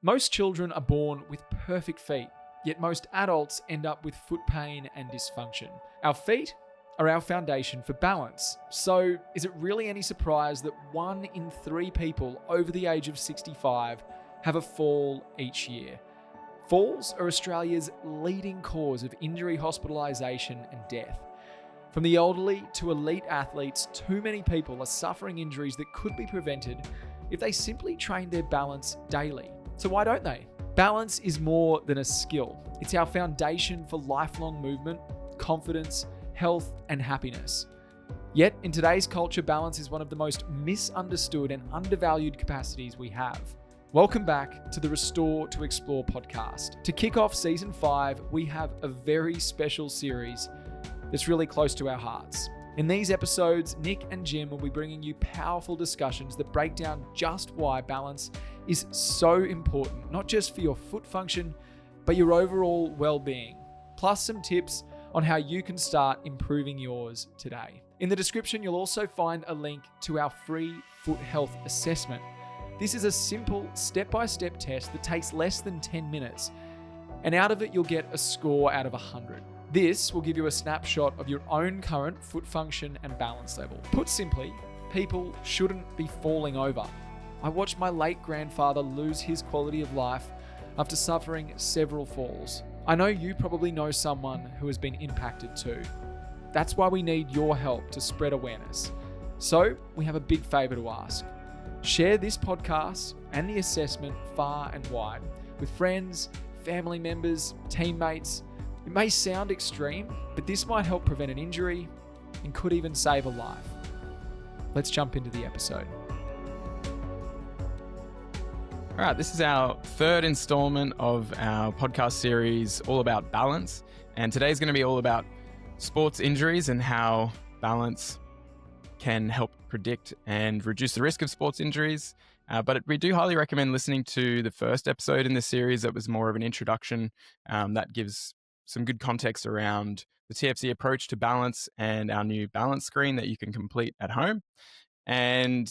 Most children are born with perfect feet, yet most adults end up with foot pain and dysfunction. Our feet are our foundation for balance. So, is it really any surprise that 1 in 3 people over the age of 65 have a fall each year? Falls are Australia's leading cause of injury, hospitalisation and death. From the elderly to elite athletes, too many people are suffering injuries that could be prevented if they simply trained their balance daily. So why don't they? Balance is more than a skill. It's our foundation for lifelong movement, confidence, health, and happiness. Yet, in today's culture, balance is one of the most misunderstood and undervalued capacities we have. Welcome back to the Restore to Explore podcast. To kick off season 5, we have a very special series that's really close to our hearts. In these episodes, Nick and Jim will be bringing you powerful discussions that break down just why balance is so important, not just for your foot function, but your overall well-being, plus some tips on how you can start improving yours today. In the description, you'll also find a link to our free foot health assessment. This is a simple step-by-step test that takes less than 10 minutes, and out of it, you'll get a score out of 100. This will give you a snapshot of your own current foot function and balance level. Put simply, people shouldn't be falling over. I watched my late grandfather lose his quality of life after suffering several falls. I know you probably know someone who has been impacted too. That's why we need your help to spread awareness. So we have a big favor to ask. Share this podcast and the assessment far and wide with friends, family members, teammates. It may sound extreme, but this might help prevent an injury and could even save a life. Let's jump into the episode. All right, this is our third installment of our podcast series all about balance. And today's going to be all about sports injuries and how balance can help predict and reduce the risk of sports injuries. But we do highly recommend listening to the first episode in this series that was more of an introduction that gives some good context around the TFC approach to balance and our new balance screen that you can complete at home. And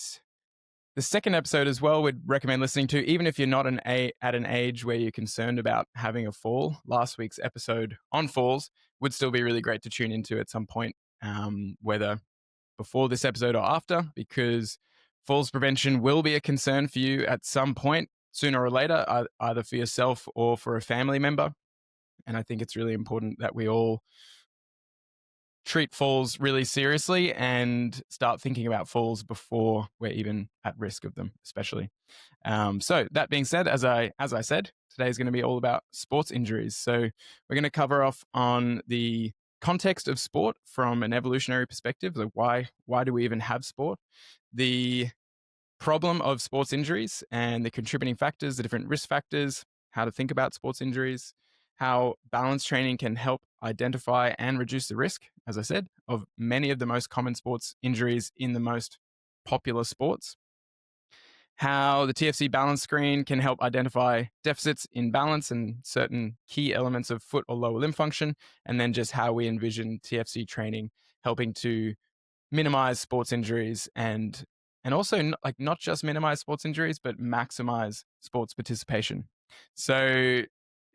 the second episode as well, we'd recommend listening to, even if you're not at an age where you're concerned about having a fall. Last week's episode on falls would still be really great to tune into at some point, whether before this episode or after, because falls prevention will be a concern for you at some point, sooner or later, either for yourself or for a family member. And I think it's really important that we all treat falls really seriously and start thinking about falls before we're even at risk of them, especially. So that being said, as I said, today's going to be all about sports injuries. So we're going to cover off on the context of sport from an evolutionary perspective. Like why do we even have sport? The problem of sports injuries and the contributing factors, the different risk factors, how to think about sports injuries, how balance training can help identify and reduce the risk, as I said, of many of the most common sports injuries in the most popular sports, how the TFC balance screen can help identify deficits in balance and certain key elements of foot or lower limb function, and then just how we envision TFC training helping to minimize sports injuries and also not just minimize sports injuries, but maximize sports participation. So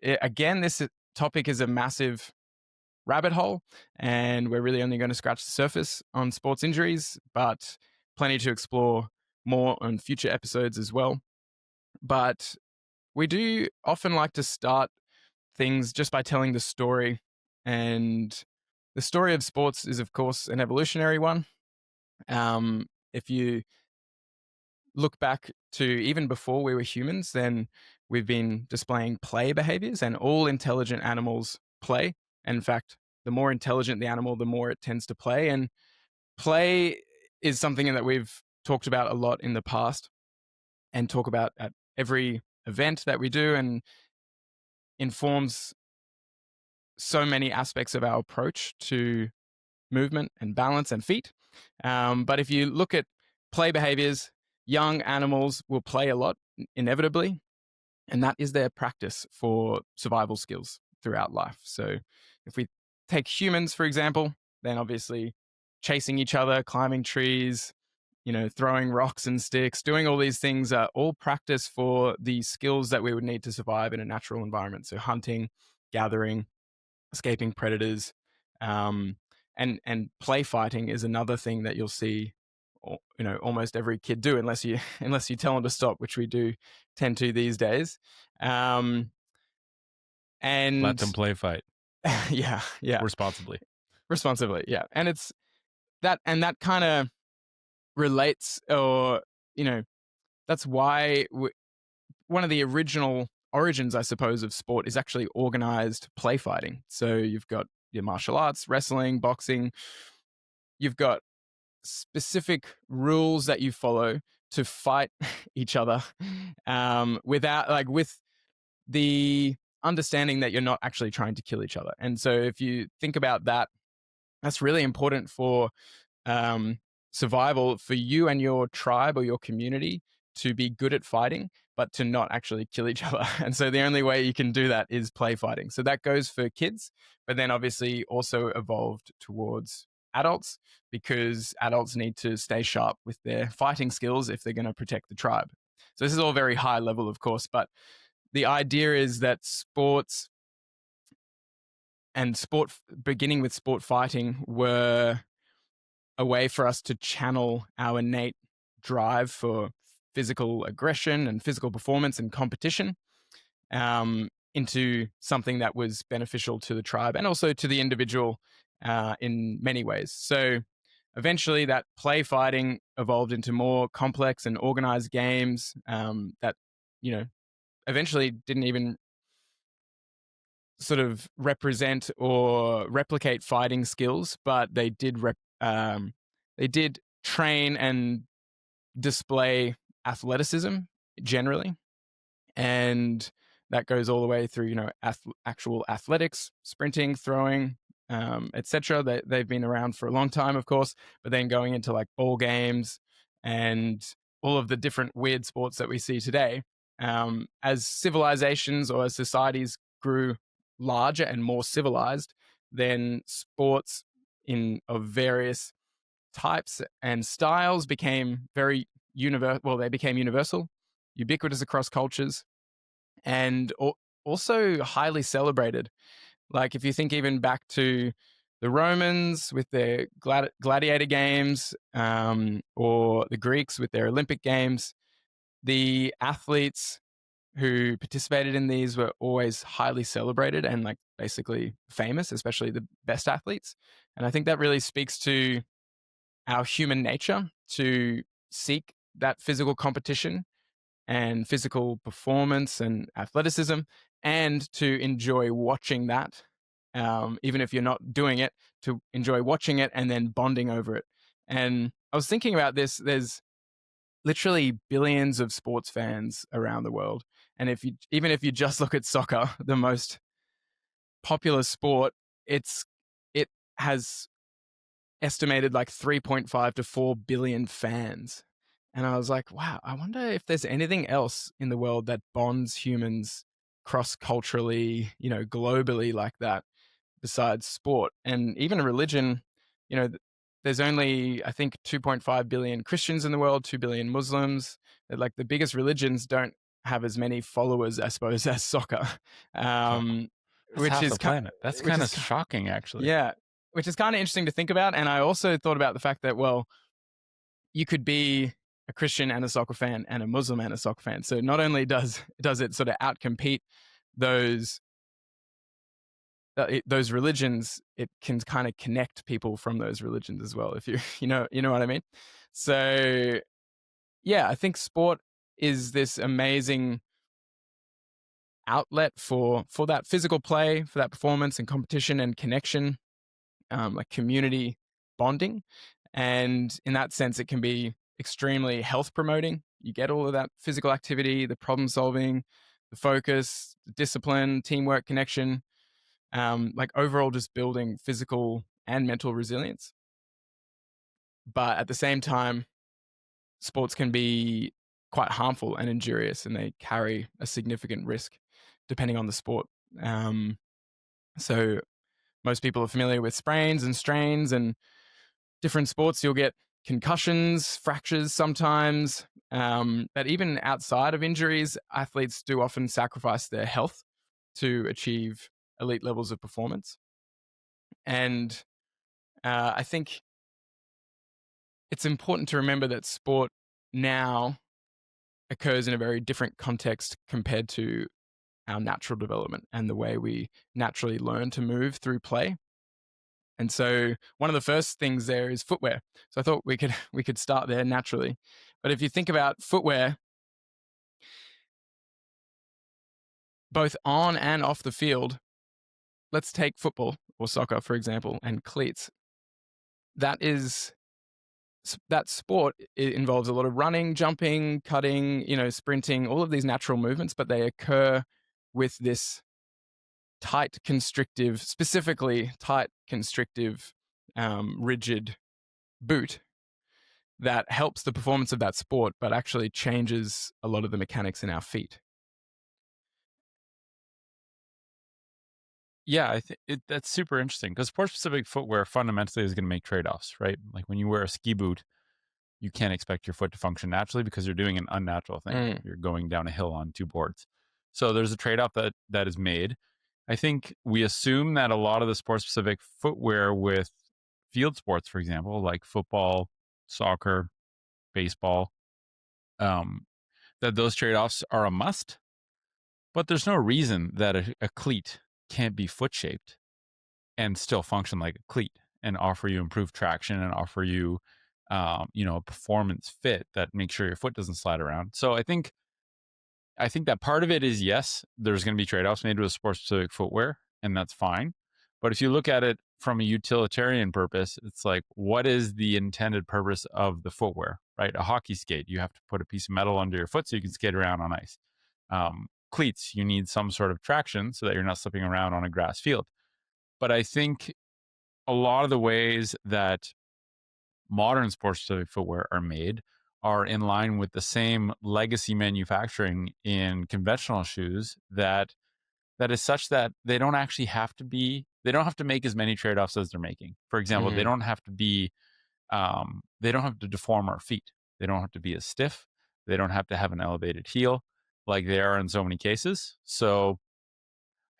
again, this topic is a massive rabbit hole, and we're really only going to scratch the surface on sports injuries, but plenty to explore more on future episodes as well. But we do often like to start things just by telling the story, and the story of sports is, of course, an evolutionary one. If you look back to even before we were humans, then we've been displaying play behaviors, and all intelligent animals play. And in fact, the more intelligent the animal, the more it tends to play. And play is something that we've talked about a lot in the past and talk about at every event that we do, and informs so many aspects of our approach to movement and balance and feet. But if you look at play behaviors, young animals will play a lot, inevitably, and that is their practice for survival skills throughout life. So if we take humans, for example, then obviously chasing each other, climbing trees, throwing rocks and sticks, doing all these things are all practice for the skills that we would need to survive in a natural environment. So hunting, gathering, escaping predators, and play fighting is another thing that you'll see, almost every kid do, unless you tell them to stop, which we do tend to these days. And let them play fight. yeah, responsibly, yeah. And it's that kind of relates, or that's why one of the original origins, I suppose, of sport is actually organized play fighting. So you've got your martial arts, wrestling, boxing. You've got specific rules that you follow to fight each other, with the understanding that you're not actually trying to kill each other. And so if you think about that, that's really important for survival for you and your tribe or your community, to be good at fighting, but to not actually kill each other. And so the only way you can do that is play fighting. So that goes for kids, but then obviously also evolved towards adults, because adults need to stay sharp with their fighting skills if they're going to protect the tribe. So this is all very high level, of course, but the idea is that sports, beginning with sport fighting, were a way for us to channel our innate drive for physical aggression and physical performance and competition into something that was beneficial to the tribe and also to the individual in many ways. So eventually that play fighting evolved into more complex and organized games that, eventually didn't even sort of represent or replicate fighting skills, but they did train and display athleticism generally, and that goes all the way through actual athletics, sprinting, throwing, etc. They've been around for a long time, of course, but then going into like ball games and all of the different weird sports that we see today. As civilizations or as societies grew larger and more civilized, then sports of various types and styles became very universal. Well, they became universal, ubiquitous across cultures, and also highly celebrated. Like if you think even back to the Romans with their gladiator games, or the Greeks with their Olympic games, the athletes who participated in these were always highly celebrated and like basically famous, especially the best athletes. And I think that really speaks to our human nature to seek that physical competition and physical performance and athleticism, and to enjoy watching that, even if you're not doing it, to enjoy watching it and then bonding over it. And I was thinking about this, there's literally billions of sports fans around the world. And even if you just look at soccer, the most popular sport, it has estimated like 3.5 to 4 billion fans. And I was like, wow, I wonder if there's anything else in the world that bonds humans cross-culturally, globally like that, besides sport. And even religion, there's only, I think, 2.5 billion Christians in the world, 2 billion Muslims. Like the biggest religions don't have as many followers, I suppose, as soccer. Which is the planet. That's kind of shocking, actually. Yeah, which is kind of interesting to think about. And I also thought about the fact that, well, you could be a Christian and a soccer fan and a Muslim and a soccer fan. So not only does it sort of outcompete those religions, it can kind of connect people from those religions as well, if you know what I mean. So yeah, I think sport is this amazing outlet for that physical play, for that performance and competition and connection, like community bonding. And in that sense, it can be extremely health promoting. You get all of that physical activity, the problem solving, the focus, the discipline, teamwork, connection, like overall just building physical and mental resilience. But at the same time, sports can be quite harmful and injurious, and they carry a significant risk depending on the sport. So most people are familiar with sprains and strains, and different sports you'll get concussions, fractures sometimes. But even outside of injuries, athletes do often sacrifice their health to achieve elite levels of performance. And I think it's important to remember that sport now occurs in a very different context compared to our natural development and the way we naturally learn to move through play. And so one of the first things there is footwear. So I thought we could start there naturally. But if you think about footwear, both on and off the field, let's take football or soccer, for example, and cleats. That sport, it involves a lot of running, jumping, cutting, sprinting, all of these natural movements, but they occur with this specifically tight, constrictive, rigid boot that helps the performance of that sport, but actually changes a lot of the mechanics in our feet. Yeah, I think that's super interesting because sport-specific footwear fundamentally is going to make trade-offs, right? Like when you wear a ski boot, you can't expect your foot to function naturally because you're doing an unnatural thing. You're going down a hill on two boards. So there's a trade-off that is made. I think we assume that a lot of the sport-specific footwear with field sports, for example, like football, soccer, baseball, that those trade-offs are a must. But there's no reason that a cleat can't be foot-shaped and still function like a cleat and offer you improved traction and offer you, a performance fit that makes sure your foot doesn't slide around. So I think that part of it is, yes, there's going to be trade-offs made with sports-specific footwear, and that's fine. But if you look at it from a utilitarian purpose, it's like, what is the intended purpose of the footwear, right? A hockey skate, you have to put a piece of metal under your foot so you can skate around on ice. Cleats, you need some sort of traction so that you're not slipping around on a grass field. But I think a lot of the ways that modern sports-specific footwear are made are in line with the same legacy manufacturing in conventional shoes that is such that they don't have to make as many trade-offs as they're making. For example, they don't have to be, they don't have to deform our feet. They don't have to be as stiff. They don't have to have an elevated heel like they are in so many cases. So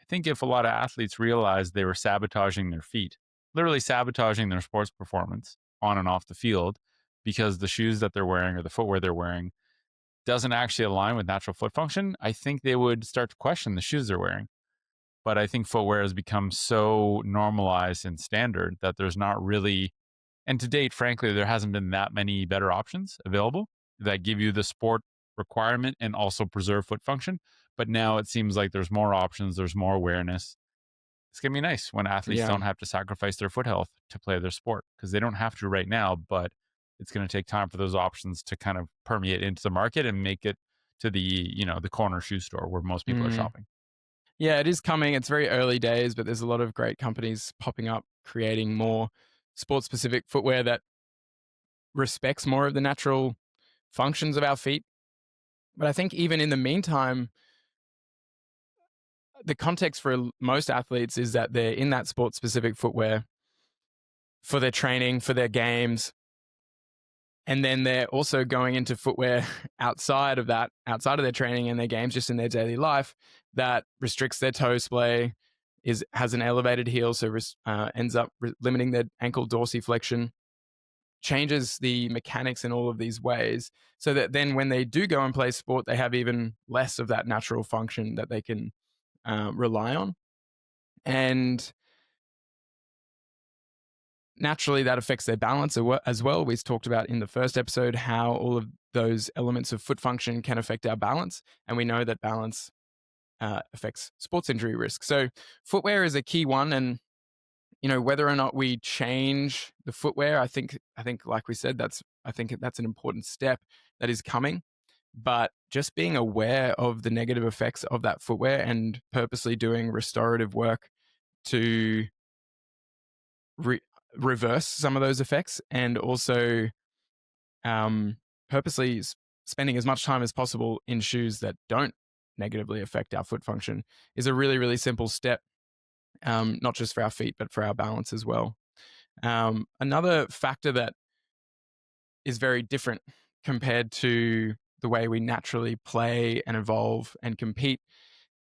I think if a lot of athletes realized they were sabotaging their feet, literally sabotaging their sports performance on and off the field because the shoes that they're wearing or the footwear they're wearing doesn't actually align with natural foot function, I think they would start to question the shoes they're wearing. But I think footwear has become so normalized and standard that there's not really, and to date, frankly, there hasn't been that many better options available that give you the sport requirement and also preserve foot function. But now it seems like there's more options, there's more awareness. It's going to be nice when athletes don't have to sacrifice their foot health to play their sport, because they don't have to right now, but it's going to take time for those options to kind of permeate into the market and make it to the, the corner shoe store where most people are shopping. Yeah, it is coming. It's very early days, but there's a lot of great companies popping up, creating more sport-specific footwear that respects more of the natural functions of our feet. But I think even in the meantime, the context for most athletes is that they're in that sport-specific footwear for their training, for their games. And then they're also going into footwear outside of their training and their games, just in their daily life, that restricts their toe splay, has an elevated heel, so ends up limiting their ankle dorsiflexion, changes the mechanics in all of these ways, so that then when they do go and play sport, they have even less of that natural function that they can rely on. And naturally, that affects their balance as well. We talked about in the first episode how all of those elements of foot function can affect our balance. And we know that balance affects sports injury risk. So footwear is a key one. And, whether or not we change the footwear, I think, like we said, that's an important step that is coming. But just being aware of the negative effects of that footwear and purposely doing restorative work to reverse some of those effects, and also purposely spending as much time as possible in shoes that don't negatively affect our foot function, is a really, really simple step, not just for our feet, but for our balance as well. Another factor that is very different compared to the way we naturally play and evolve and compete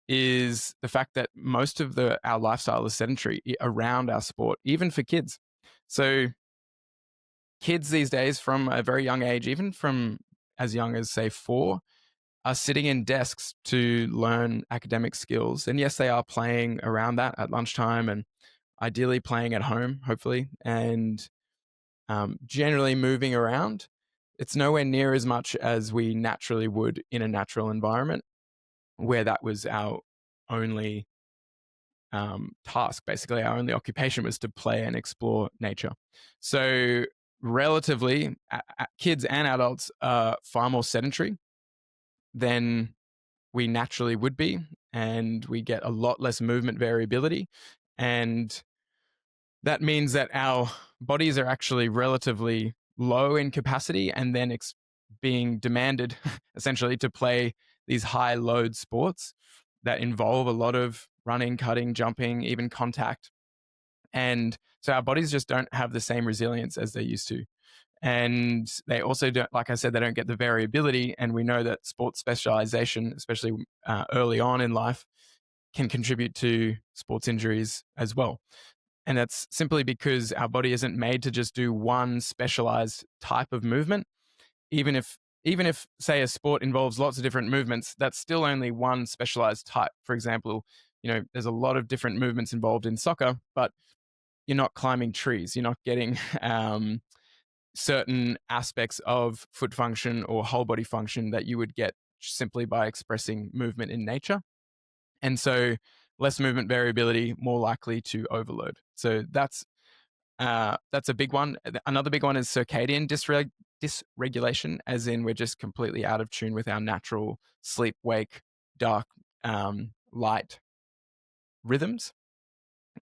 is the fact that most of our lifestyle is sedentary around our sport, even for kids. So kids these days from a very young age, even from as young as say 4, are sitting in desks to learn academic skills. And yes, they are playing around that at lunchtime and ideally playing at home, hopefully, and generally moving around. It's nowhere near as much as we naturally would in a natural environment where that was our only task. Basically, our only occupation was to play and explore nature. So relatively, kids and adults are far more sedentary than we naturally would be, and we get a lot less movement variability. And that means that our bodies are actually relatively low in capacity and then being demanded essentially to play these high load sports that involve a lot of running, cutting, jumping, even contact. And so our bodies just don't have the same resilience as they used to. And they also don't, like I said, they don't get the variability. And we know that sports specialization, especially early on in life, can contribute to sports injuries as well. And that's simply because our body isn't made to just do one specialized type of movement. Even if, say, a sport involves lots of different movements, that's still only one specialized type. For example, there's a lot of different movements involved in soccer, but you're not climbing trees. You're not getting certain aspects of foot function or whole body function that you would get simply by expressing movement in nature. And so less movement variability, more likely to overload. So that's a big one. Another big one is circadian dysregulation, as in we're just completely out of tune with our natural sleep, wake, dark, light rhythms.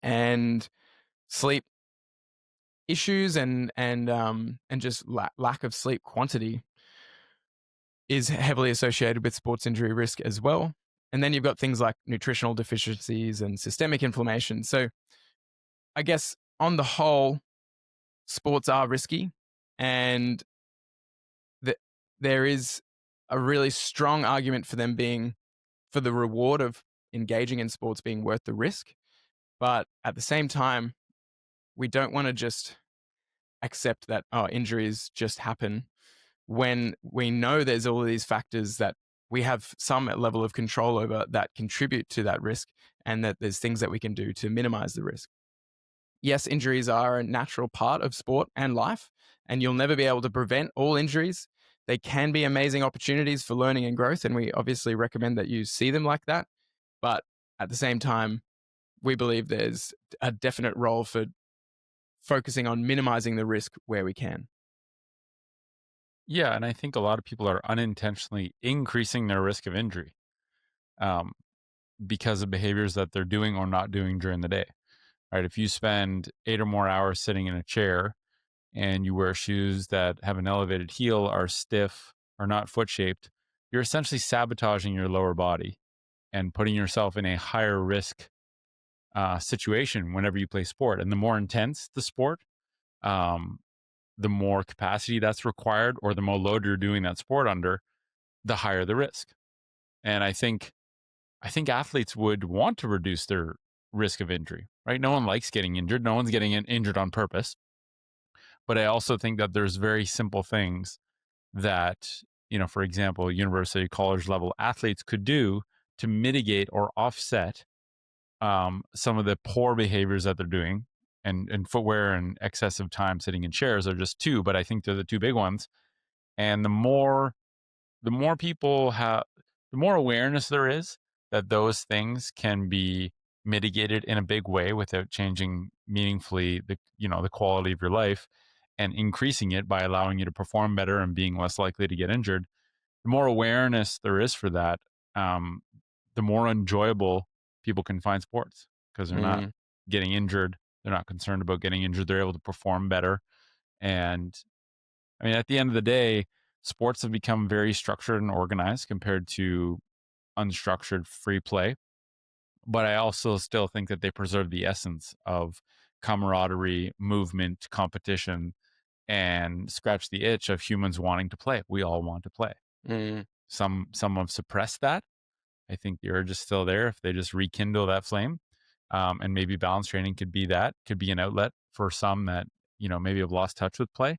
And sleep issues and just lack of sleep quantity is heavily associated with sports injury risk as well. And then you've got things like nutritional deficiencies and systemic inflammation. So I guess on the whole, sports are risky, and there is a really strong argument for them being, for the reward of engaging in sports being worth the risk. But at the same time, we don't want to just accept that injuries just happen when we know there's all of these factors that we have some level of control over that contribute to that risk, and that there's things that we can do to minimize the risk. Yes, injuries are a natural part of sport and life, and you'll never be able to prevent all injuries. They can be amazing opportunities for learning and growth, and we obviously recommend that you see them like that. But at the same time, we believe there's a definite role for focusing on minimizing the risk where we can. Yeah, and I think a lot of people are unintentionally increasing their risk of injury because of behaviors that they're doing or not doing during the day. Right? If you spend 8 or more hours sitting in a chair and you wear shoes that have an elevated heel, are stiff, or not foot shaped, you're essentially sabotaging your lower body and putting yourself in a higher risk situation whenever you play sport. And the more intense the sport, the more capacity that's required, or the more load you're doing that sport under, the higher the risk. And I think athletes would want to reduce their risk of injury, right? No one likes getting injured. No one's getting injured on purpose. But I also think that there's very simple things that, for example, university, college level athletes could do to mitigate or offset some of the poor behaviors that they're doing. And footwear and excessive time sitting in chairs are just two, but I think they're the two big ones. And the more people have, the more awareness there is that those things can be mitigated in a big way without changing meaningfully the quality of your life, and increasing it by allowing you to perform better and being less likely to get injured. The more awareness there is for that, the more enjoyable people can find sports, because they're not getting injured. They're not concerned about getting injured. They're able to perform better. And I mean, at the end of the day, sports have become very structured and organized compared to unstructured free play. But I also still think that they preserve the essence of camaraderie, movement, competition, and scratch the itch of humans wanting to play. We all want to play. Some have suppressed that. I think the urge is still there if they just rekindle that flame. And maybe balance training could be an outlet for some that, maybe have lost touch with play.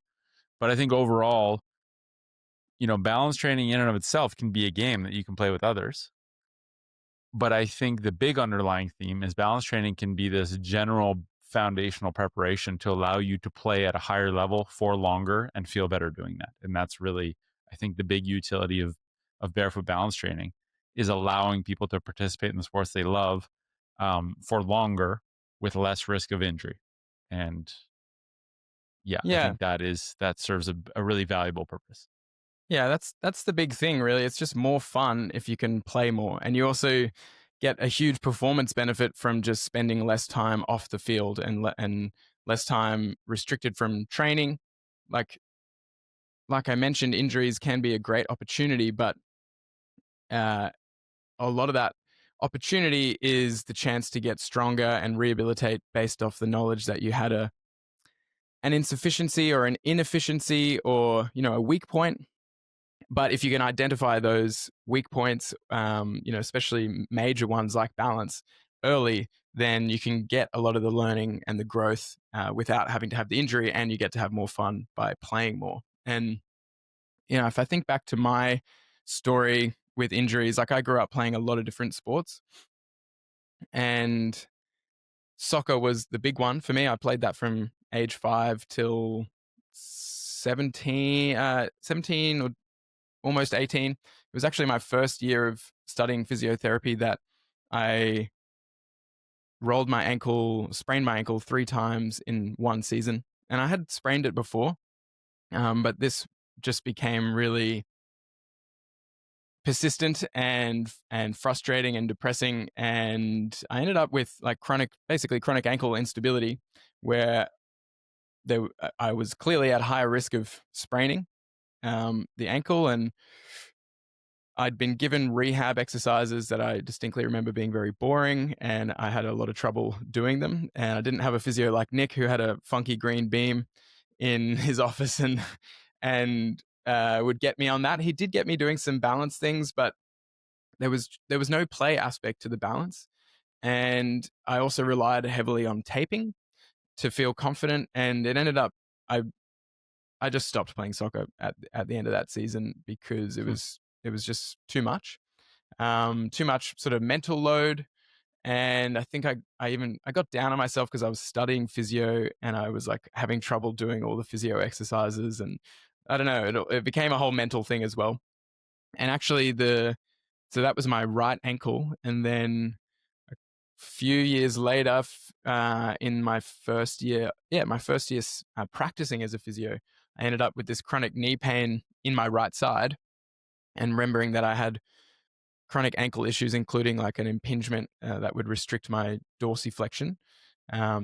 But I think overall, balance training in and of itself can be a game that you can play with others. But I think the big underlying theme is balance training can be this general foundational preparation to allow you to play at a higher level for longer and feel better doing that. And that's really, I think, the big utility of barefoot balance training is allowing people to participate in the sports they love for longer with less risk of injury. And I think that serves a really valuable purpose. Yeah, that's the big thing, really. It's just more fun if you can play more. And you also get a huge performance benefit from just spending less time off the field and less time restricted from training. Like I mentioned, injuries can be a great opportunity, but a lot of that opportunity is the chance to get stronger and rehabilitate based off the knowledge that you had an insufficiency or an inefficiency or, a weak point. But if you can identify those weak points, especially major ones like balance early, then you can get a lot of the learning and the growth without having to have the injury, and you get to have more fun by playing more. And, if I think back to my story with injuries, like I grew up playing a lot of different sports, and soccer was the big one for me. I played that from age 5 till 17 or almost 18. It was actually my first year of studying physiotherapy that I sprained my ankle 3 times in one season. And I had sprained it before, but this just became really persistent and frustrating and depressing. And I ended up with like chronic ankle instability, where I was clearly at higher risk of spraining the ankle, and I'd been given rehab exercises that I distinctly remember being very boring, and I had a lot of trouble doing them. And I didn't have a physio like Nick, who had a funky green beam in his office and would get me on that. He did get me doing some balance things, but there was no play aspect to the balance. And I also relied heavily on taping to feel confident. And it ended up, I just stopped playing soccer at the end of that season because it was just too much sort of mental load. And I think I got down on myself because I was studying physio and I was like having trouble doing all the physio exercises, and I don't know, it became a whole mental thing as well. And actually so that was my right ankle. And then a few years later, in my first year practicing as a physio, I ended up with this chronic knee pain in my right side, and remembering that I had chronic ankle issues, including like an impingement that would restrict my dorsiflexion.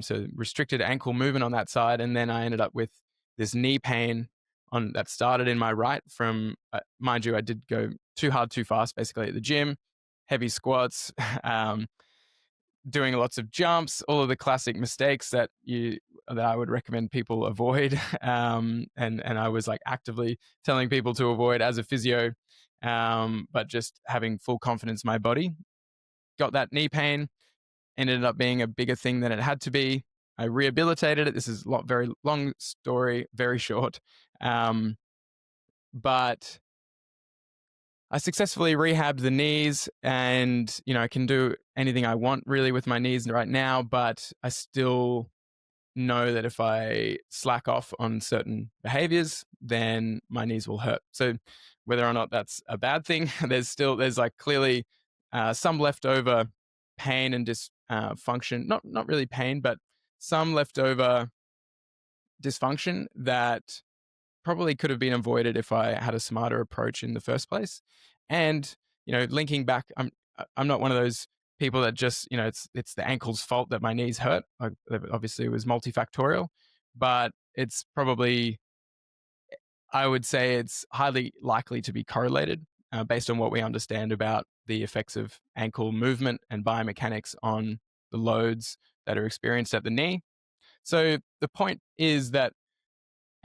So restricted ankle movement on that side. And then I ended up with this knee pain that started in my right from, mind you, I did go too hard, too fast, basically at the gym, heavy squats, doing lots of jumps, all of the classic mistakes that I would recommend people avoid. And I was like actively telling people to avoid as a physio, but just having full confidence in my body. Got that knee pain, ended up being a bigger thing than it had to be. I rehabilitated it. This is very long story, very short. But I successfully rehabbed the knees, and, I can do anything I want really with my knees right now, but I still know that if I slack off on certain behaviors, then my knees will hurt. So whether or not that's a bad thing, there's like clearly some leftover pain and dysfunction, not really pain, but some leftover dysfunction that probably could have been avoided if I had a smarter approach in the first place. And, linking back, I'm not one of those people that just, it's the ankle's fault that my knees hurt. Obviously it was multifactorial, but it's probably, I would say it's highly likely to be correlated based on what we understand about the effects of ankle movement and biomechanics on the loads that are experienced at the knee. So the point is that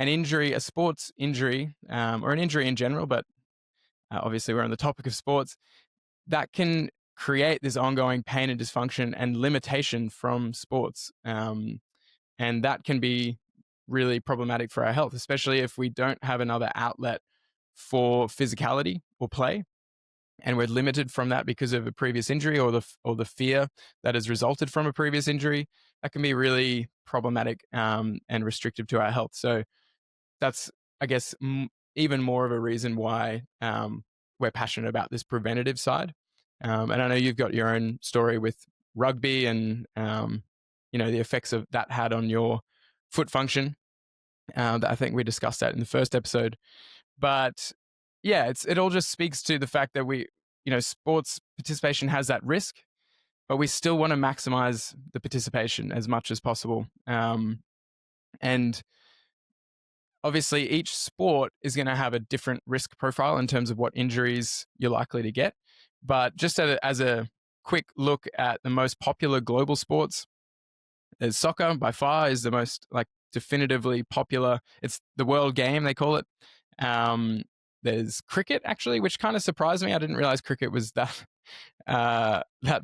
an injury, a sports injury, or an injury in general, but obviously we're on the topic of sports, that can create this ongoing pain and dysfunction and limitation from sports. And that can be really problematic for our health, especially if we don't have another outlet for physicality or play, and we're limited from that because of a previous injury or the fear that has resulted from a previous injury. That can be really problematic and restrictive to our health. So that's, I guess, even more of a reason why we're passionate about this preventative side. And I know you've got your own story with rugby and the effects of that had on your foot function. That I think we discussed that in the first episode. But yeah, it all just speaks to the fact that sports participation has that risk, but we still want to maximize the participation as much as possible. And obviously, each sport is going to have a different risk profile in terms of what injuries you're likely to get. But just as a quick look at the most popular global sports, there's soccer. By far is the most definitively popular. It's the world game, they call it. There's cricket, actually, which kind of surprised me. I didn't realize cricket was that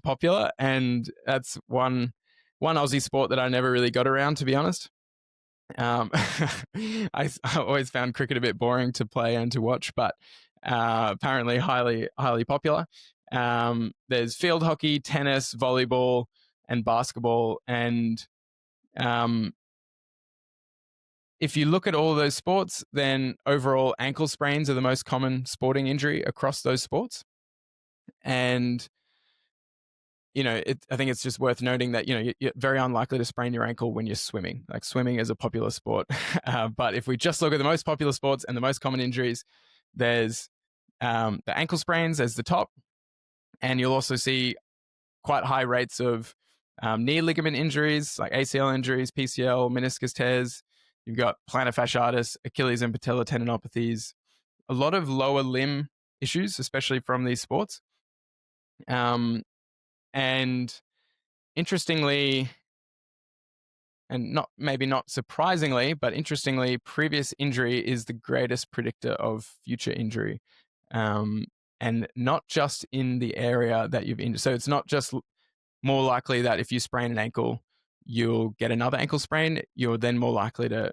popular, and that's one Aussie sport that I never really got around, to be honest. I always found cricket a bit boring to play and to watch, but apparently highly popular. There's field hockey, tennis, volleyball, and basketball. And if you look at all those sports, then overall ankle sprains are the most common sporting injury across those sports. And I think it's just worth noting that, you're very unlikely to sprain your ankle when you're swimming. Like, swimming is a popular sport. But if we just look at the most popular sports and the most common injuries, there's the ankle sprains as the top. And you'll also see quite high rates of knee ligament injuries, like ACL injuries, PCL, meniscus tears. You've got plantar fasciitis, Achilles and patella tendinopathies, a lot of lower limb issues, especially from these sports. And interestingly, and not surprisingly, but interestingly, previous injury is the greatest predictor of future injury. And not just in the area that you've injured. So it's not just more likely that if you sprain an ankle, you'll get another ankle sprain. You're then more likely to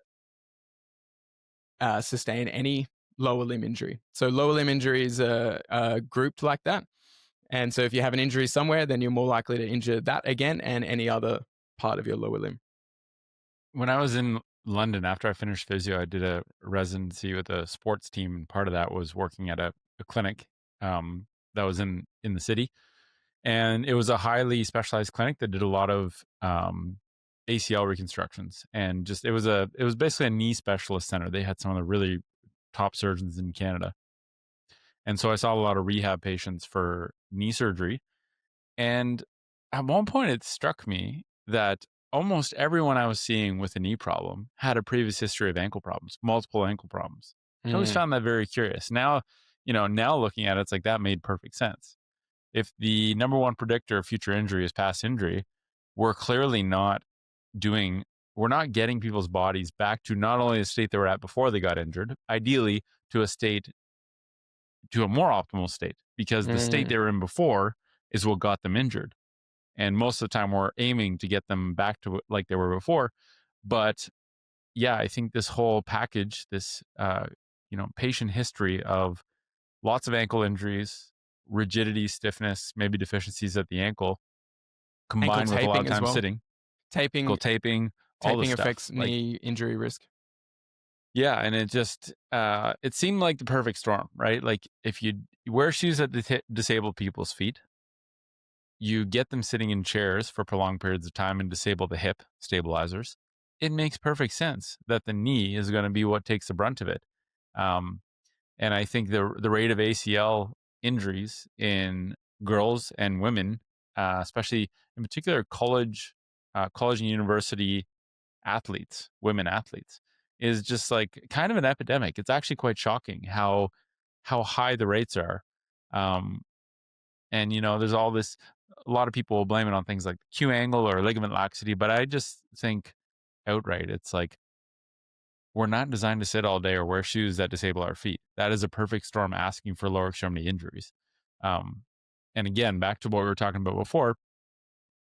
sustain any lower limb injury. So lower limb injuries are grouped like that. And so if you have an injury somewhere, then you're more likely to injure that again and any other part of your lower limb. When I was in London, after I finished physio, I did a residency with a sports team. And part of that was working at a clinic that was in the city. And it was a highly specialized clinic that did a lot of ACL reconstructions. And just it was basically a knee specialist center. They had some of the really top surgeons in Canada. And so I saw a lot of rehab patients for knee surgery. And at one point, it struck me that almost everyone I was seeing with a knee problem had a previous history of ankle problems, multiple ankle problems. I always found that very curious. Now looking at it, it's like that made perfect sense. If the number one predictor of future injury is past injury, we're clearly not getting people's bodies back to not only the state they were at before they got injured, ideally to a more optimal state, because the state they were in before is what got them injured. And most of the time we're aiming to get them back to like they were before. But yeah, I think this whole package, this, patient history of lots of ankle injuries, rigidity, stiffness, maybe deficiencies at the ankle, combined with a lot of time sitting. Ankle taping, all the stuff. Affects knee injury risk. Yeah, and it just it seemed like the perfect storm, right? Like, if you wear shoes that disable people's feet, you get them sitting in chairs for prolonged periods of time and disable the hip stabilizers, it makes perfect sense that the knee is going to be what takes the brunt of it. And I think the rate of ACL injuries in girls and women, especially in particular college and university athletes, women athletes, is just like kind of an epidemic. It's actually quite shocking how high the rates are. And there's all this, a lot of people will blame it on things like Q angle or ligament laxity, but I just think outright it's like we're not designed to sit all day or wear shoes that disable our feet. That is a perfect storm asking for lower extremity injuries. Um, and again, back to what we were talking about before,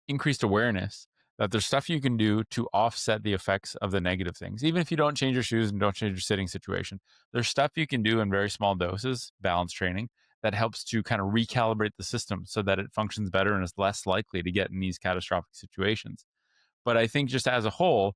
increased awareness that there's stuff you can do to offset the effects of the negative things. Even if you don't change your shoes and don't change your sitting situation, there's stuff you can do in very small doses, balance training, that helps to kind of recalibrate the system so that it functions better and is less likely to get in these catastrophic situations. But I think just as a whole,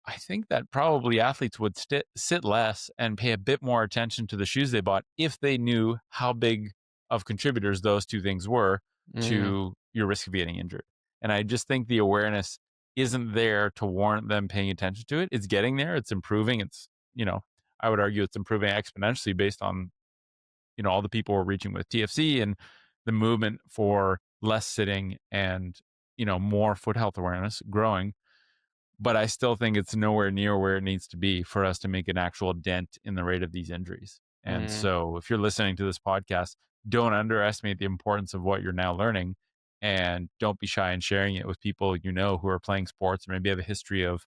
I think that probably athletes would sit less and pay a bit more attention to the shoes they bought if they knew how big of contributors those two things were to your risk of getting injured. And I just think the awareness isn't there to warrant them paying attention to it. It's getting there. It's improving. I would argue it's improving exponentially based on, all the people we're reaching with TFC and the movement for less sitting and, more foot health awareness growing. But I still think it's nowhere near where it needs to be for us to make an actual dent in the rate of these injuries. And so if you're listening to this podcast, don't underestimate the importance of what you're now learning, and don't be shy in sharing it with people who are playing sports or maybe have a history of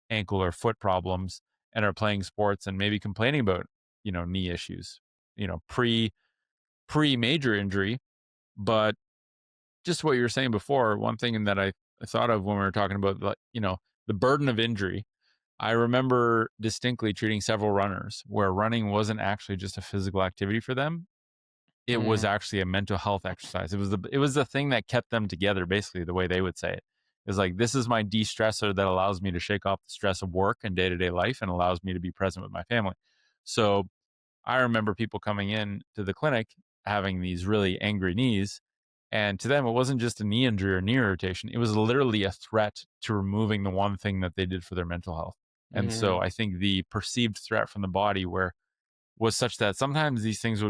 ankle or foot problems and are playing sports and maybe complaining about, knee issues, pre major injury. But just what you were saying before, one thing that I thought of when we were talking about, the burden of injury. I remember distinctly treating several runners where running wasn't actually just a physical activity for them. It was actually a mental health exercise. It was the thing that kept them together, basically, the way they would say it. It's like, this is my de-stressor that allows me to shake off the stress of work and day-to-day life and allows me to be present with my family. So I remember people coming in to the clinic having these really angry knees. And to them, it wasn't just a knee injury or knee irritation. It was literally a threat to removing the one thing that they did for their mental health. And so I think the perceived threat from the body was such that sometimes these things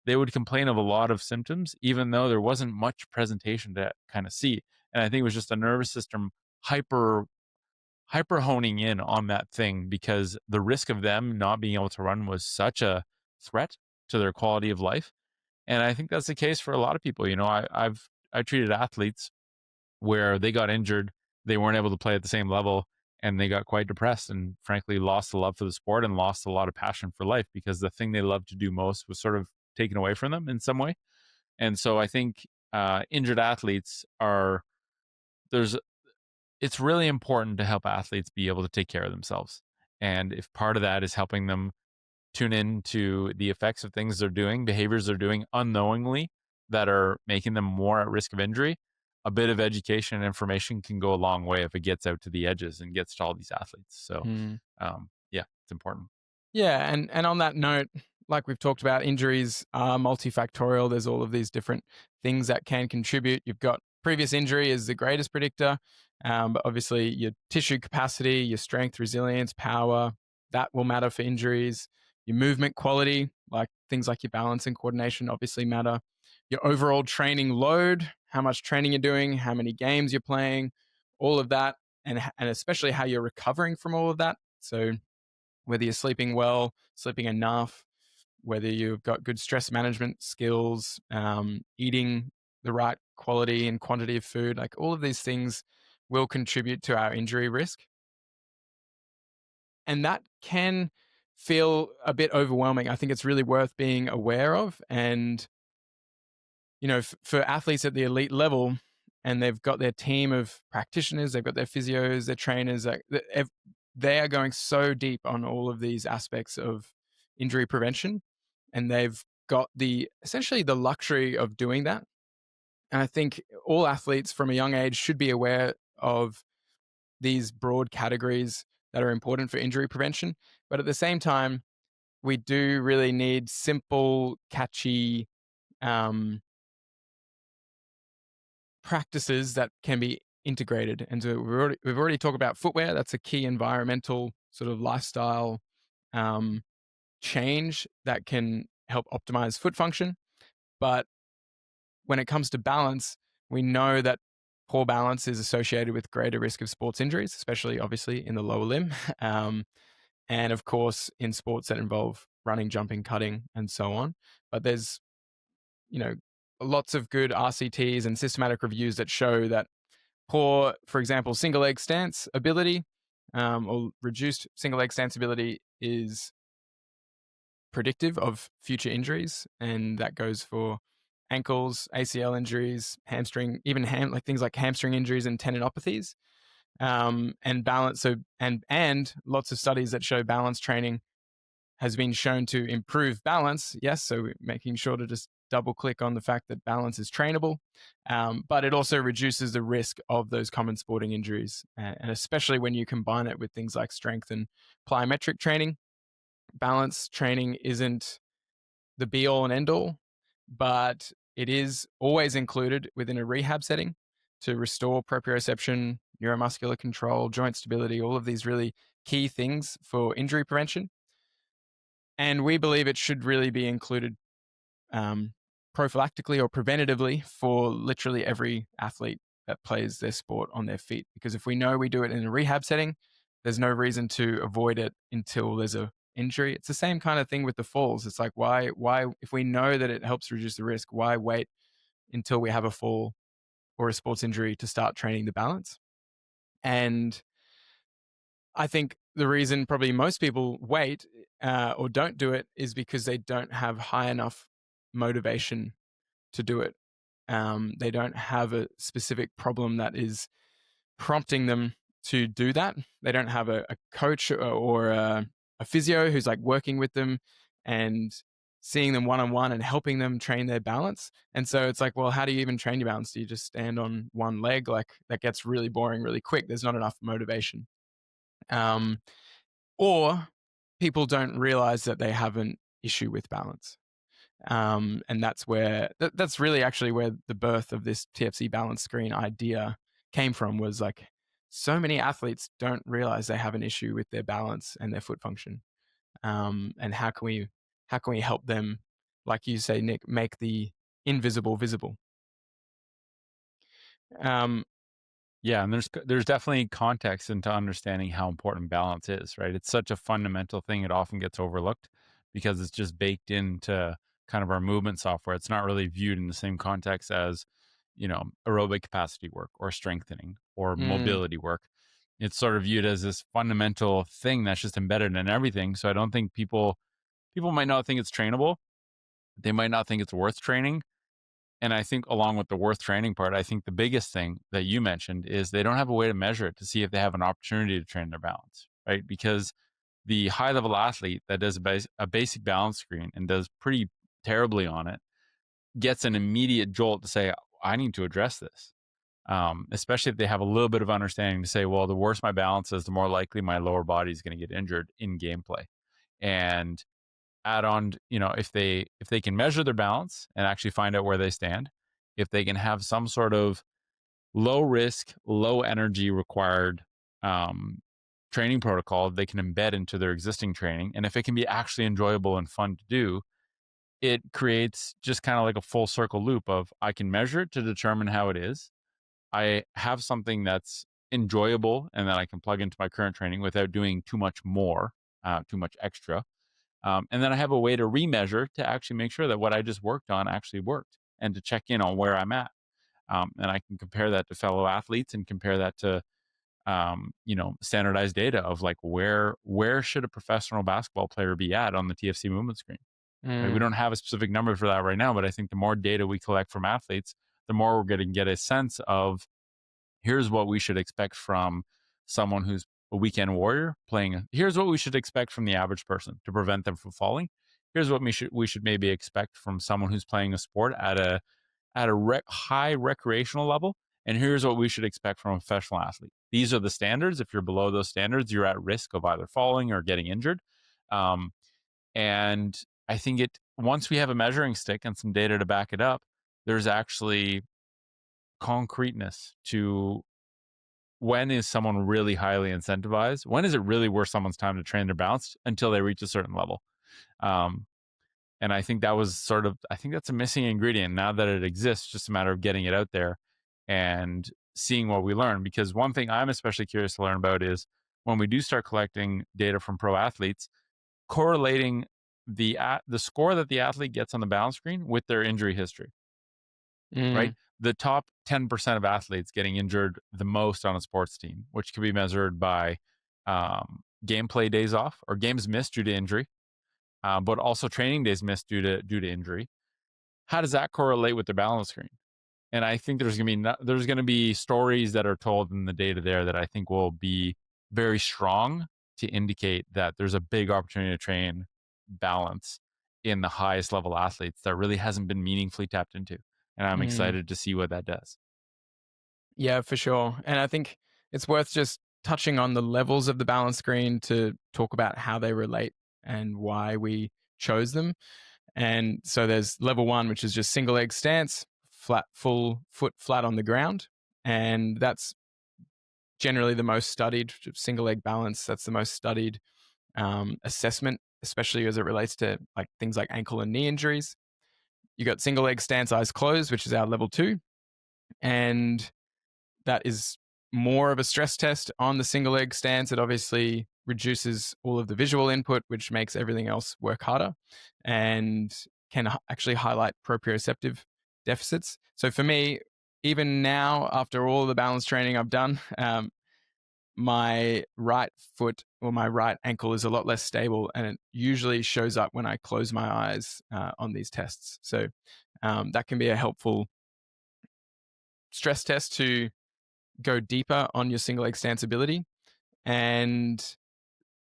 they would complain of a lot of symptoms, even though there wasn't much presentation to kind of see. And I think it was just a nervous system hyper honing in on that thing, because the risk of them not being able to run was such a threat to their quality of life. And I think that's the case for a lot of people. I treated athletes where they got injured, they weren't able to play at the same level, and they got quite depressed and frankly lost the love for the sport and lost a lot of passion for life because the thing they loved to do most was sort of taken away from them in some way. And so I think injured athletes it's really important to help athletes be able to take care of themselves. And if part of that is helping them tune into the effects of things they're doing, behaviors they're doing unknowingly that are making them more at risk of injury, a bit of education and information can go a long way if it gets out to the edges and gets to all these athletes. So, yeah, it's important. Yeah, and on that note, like we've talked about, injuries are multifactorial. There's all of these different things that can contribute. You've got previous injury is the greatest predictor, but obviously your tissue capacity, your strength, resilience, power, that will matter for injuries. Your movement quality, like things like your balance and coordination, obviously matter. Your overall training load, how much training you're doing, how many games you're playing, all of that, and especially how you're recovering from all of that. So whether you're sleeping well, sleeping enough, whether you've got good stress management skills, eating the right quality and quantity of food, like all of these things will contribute to our injury risk. And that can feel a bit overwhelming. I think it's really worth being aware of. And, for athletes at the elite level, and they've got their team of practitioners, they've got their physios, their trainers, they are going so deep on all of these aspects of injury prevention, and they've got essentially the luxury of doing that. And I think all athletes from a young age should be aware of these broad categories that are important for injury prevention. But at the same time, we do really need simple, catchy practices that can be integrated. And so we've already talked about footwear. That's a key environmental sort of lifestyle change that can help optimize foot function. But when it comes to balance, we know that poor balance is associated with greater risk of sports injuries, especially obviously in the lower limb. And of course, in sports that involve running, jumping, cutting, and so on. But there's, lots of good RCTs and systematic reviews that show that poor, for example, single leg stance ability or reduced single leg sensibility is predictive of future injuries, and that goes for ankles, ACL injuries, hamstring, even like things like hamstring injuries and tendinopathies. And balance. So and lots of studies that show balance training has been shown to improve balance. Yes, so making sure to just double click on the fact that balance is trainable, but it also reduces the risk of those common sporting injuries, and especially when you combine it with things like strength and plyometric training. Balance training isn't the be all and end all, but it is always included within a rehab setting to restore proprioception, neuromuscular control, joint stability, all of these really key things for injury prevention. And we believe it should really be included prophylactically or preventatively for literally every athlete that plays their sport on their feet. Because if we know we do it in a rehab setting, there's no reason to avoid it until there's a injury. It's the same kind of thing with the falls. It's like, why, if we know that it helps reduce the risk, why wait until we have a fall or a sports injury to start training the balance? And I think the reason probably most people wait or don't do it is because they don't have high enough motivation to do it. They don't have a specific problem that is prompting them to do that. They don't have a coach or a physio who's like working with them and seeing them one-on-one and helping them train their balance. And so it's like, well, how do you even train your balance? Do you just stand on one leg? Like, that gets really boring really quick. There's not enough motivation. Or people don't realize that they have an issue with balance. And that's where that's really actually where the birth of this TFC balance screen idea came from, was like, so many athletes don't realize they have an issue with their balance and their foot function. And how can we help them, like you say, Nick, make the invisible visible? Yeah, and there's definitely context into understanding how important balance is, right? It's such a fundamental thing. It often gets overlooked because it's just baked into kind of our movement software. It's not really viewed in the same context as, aerobic capacity work or strengthening or mobility work. It's sort of viewed as this fundamental thing that's just embedded in everything. So I don't think people might not think it's trainable. They might not think it's worth training. And I think along with the worth training part, I think the biggest thing that you mentioned is they don't have a way to measure it to see if they have an opportunity to train their balance, right? Because the high level athlete that does a basic balance screen and does pretty terribly on it gets an immediate jolt to say, I need to address this. Especially if they have a little bit of understanding to say, well, the worse my balance is, the more likely my lower body is going to get injured in gameplay. And add on, if they can measure their balance and actually find out where they stand, if they can have some sort of low risk, low energy required training protocol they can embed into their existing training, and if it can be actually enjoyable and fun to do, it creates just kind of like a full circle loop of, I can measure it to determine how it is. I have something that's enjoyable and that I can plug into my current training without doing too much more, too much extra. And then I have a way to remeasure to actually make sure that what I just worked on actually worked, and to check in on where I'm at. And I can compare that to fellow athletes and compare that to, standardized data of like, where should a professional basketball player be at on the TFC movement screen? Right? We don't have a specific number for that right now, but I think the more data we collect from athletes, the more we're going to get a sense of, here's what we should expect from someone who's a weekend warrior playing. Here's what we should expect from the average person to prevent them from falling. Here's what we should maybe expect from someone who's playing a sport at a high recreational level. And here's what we should expect from a professional athlete. These are the standards. If you're below those standards, you're at risk of either falling or getting injured. And I think once we have a measuring stick and some data to back it up, there's actually concreteness to, when is someone really highly incentivized? When is it really worth someone's time to train their balance until they reach a certain level? And I think that's a missing ingredient. Now that it exists, just a matter of getting it out there and seeing what we learn. Because one thing I'm especially curious to learn about is, when we do start collecting data from pro athletes, correlating the score that the athlete gets on the balance screen with their injury history, right? The top 10% of athletes getting injured the most on a sports team, which can be measured by gameplay days off or games missed due to injury, but also training days missed due to injury. How does that correlate with the balance screen? And I think there's going to be stories that are told in the data there that I think will be very strong to indicate that there's a big opportunity to train balance in the highest level athletes that really hasn't been meaningfully tapped into. And I'm excited to see what that does. Yeah, for sure. And I think it's worth just touching on the levels of the balance screen to talk about how they relate and why we chose them. And so there's level 1, which is just single leg stance, full foot flat on the ground. And that's generally the most studied single leg balance. That's the most studied assessment, especially as it relates to like things like ankle and knee injuries. You got single leg stance, eyes closed, which is our level 2. And that is more of a stress test on the single leg stance. It obviously reduces all of the visual input, which makes everything else work harder and can actually highlight proprioceptive deficits. So for me, even now, after all the balance training I've done, my right foot or my right ankle is a lot less stable, and it usually shows up when I close my eyes on these tests. So that can be a helpful stress test to go deeper on your single leg stance ability. And